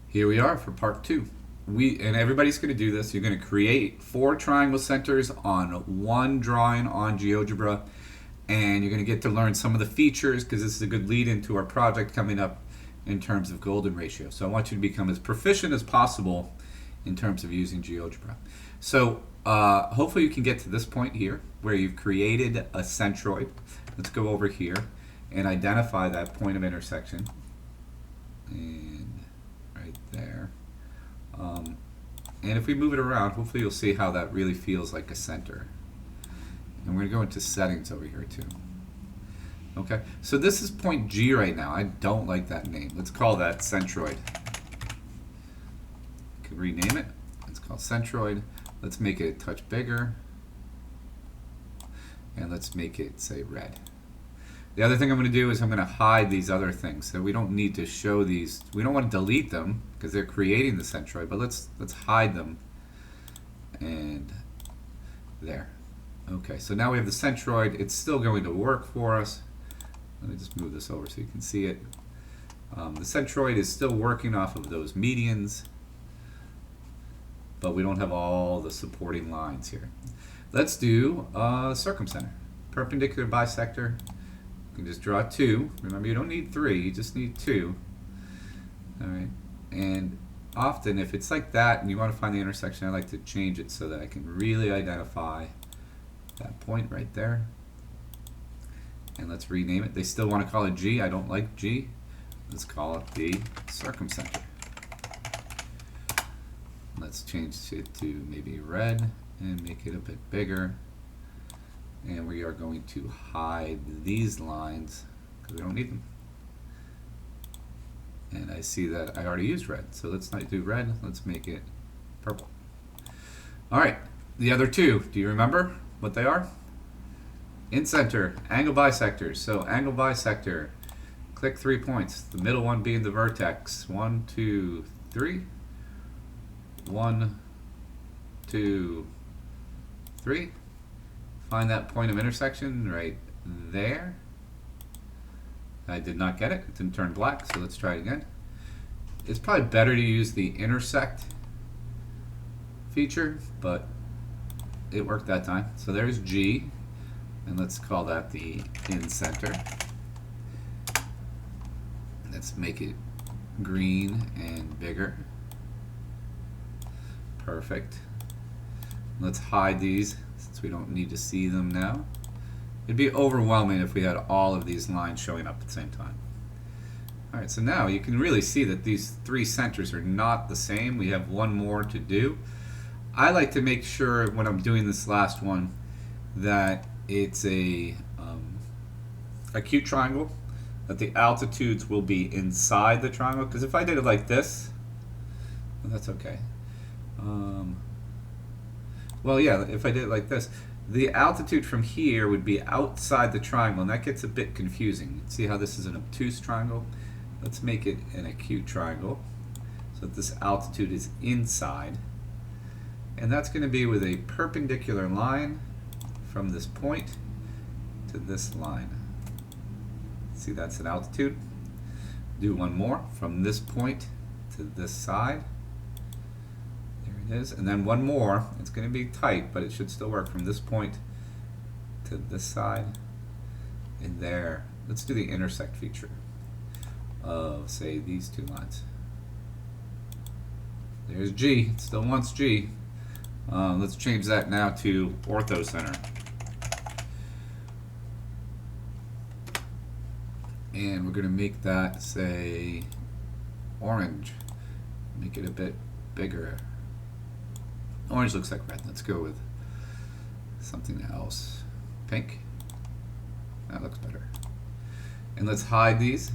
Here we are for part 2. And everybody's going to do this. You're going to create 4 triangle centers on one drawing on GeoGebra, and you're going to get to learn some of the features because this is a good lead into our project coming up in terms of golden ratio. So I want you to become as proficient as possible in terms of using GeoGebra. So hopefully you can get to this point here where you've created a centroid. Let's go over here and identify that point of intersection. And right there. And if we move it around, hopefully you'll see how that really feels like a center. And we're going to go into settings over here too. Okay, so this is point G right now. I don't like that name. Let's call that centroid. Could rename it. It's called centroid. Let's make it a touch bigger. And let's make it, say, red. The other thing I'm going to do is I'm going to hide these other things. So we don't need to show these. We don't want to delete them because they're creating the centroid, but let's hide them. And there. Okay, so now we have the centroid. It's still going to work for us. Let me just move this over so you can see it. The centroid is still working off of those medians, but we don't have all the supporting lines here. Let's do circumcenter. Perpendicular bisector. You can just draw 2. Remember, you don't need 3, you just need 2. Alright, and often if it's like that and you want to find the intersection, I like to change it so that I can really identify that point right there. And let's rename it. They still want to call it G. I don't like G. Let's call it the circumcenter. Let's change it to maybe red and make it a bit bigger. And we are going to hide these lines because we don't need them. And I see that I already used red, so let's not do red. Let's make it purple. All right, the other 2, do you remember what they are? In center, angle bisectors. So angle bisector, click 3 points, the middle one being the vertex. 1, 2, 3. 1, 2, 3. Find that point of intersection right there. I did not get it. It didn't turn black, so let's try it again. It's probably better to use the intersect feature, but it worked that time. So there's G, and let's call that the in center. Let's make it green and bigger. Perfect. Let's hide these since we don't need to see them now. It'd be overwhelming if we had all of these lines showing up at the same time. Alright, so now you can really see that these 3 centers are not the same. We have one more to do. I like to make sure when I'm doing this last one that it's a acute triangle, that the altitudes will be inside the triangle, because if I did it like this, well, that's okay. Well, yeah, if I did it like this, the altitude from here would be outside the triangle, and that gets a bit confusing. See how this is an obtuse triangle? Let's make it an acute triangle so that this altitude is inside. And that's going to be with a perpendicular line from this point to this line. See, that's an altitude. Do one more from this point to this side. Is, and then one more. It's going to be tight, but it should still work from this point to this side and there. Let's do the intersect feature of, say, these 2 lines. There's G. It still wants G. Let's change that now to orthocenter. And we're going to make that, say, orange. Make it a bit bigger. Orange looks like red. Let's go with something else. Pink. That looks better. And let's hide these.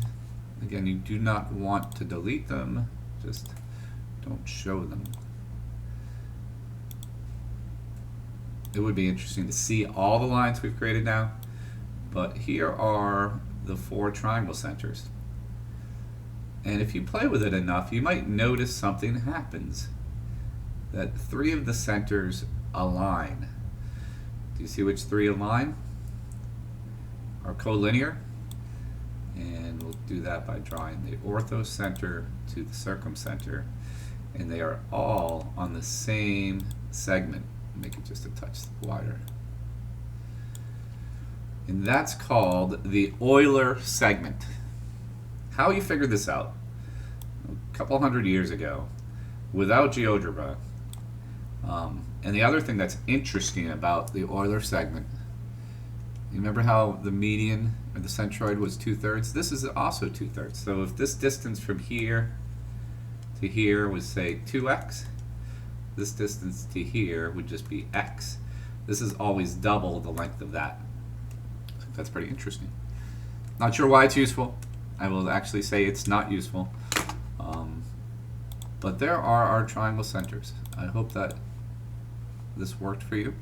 Again, you do not want to delete them. Just don't show them. It would be interesting to see all the lines we've created now. But here are the 4 triangle centers. And if you play with it enough, you might notice something happens. That 3 of the centers align. Do you see which 3 align? Are collinear. And we'll do that by drawing the orthocenter to the circumcenter. And they are all on the same segment. Make it just a touch wider. And that's called the Euler Segment. How you figured this out? A couple hundred years ago, without GeoGebra. And the other thing that's interesting about the Euler Segment, you remember how the median or the centroid was 2/3? This is also 2/3. So if this distance from here to here was, say, 2x, this distance to here would just be x. This is always double the length of that. So that's pretty interesting. Not sure why it's useful. I will actually say it's not useful. But there are our triangle centers. I hope that this worked for you.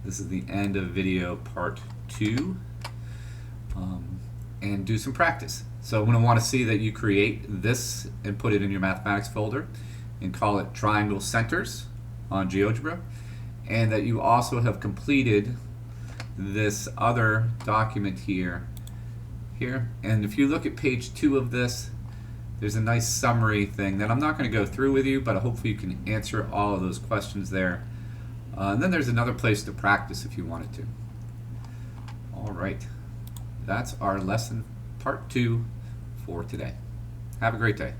This is the end of video part 2. And do some practice. So I'm going to want to see that you create this and put it in your mathematics folder and call it triangle centers on GeoGebra, and that you also have completed this other document here. And if you look at page 2 of this, there's a nice summary thing that I'm not going to go through with you, but hopefully you can answer all of those questions there. And then there's another place to practice if you wanted to. All right. That's our lesson part 2 for today. Have a great day.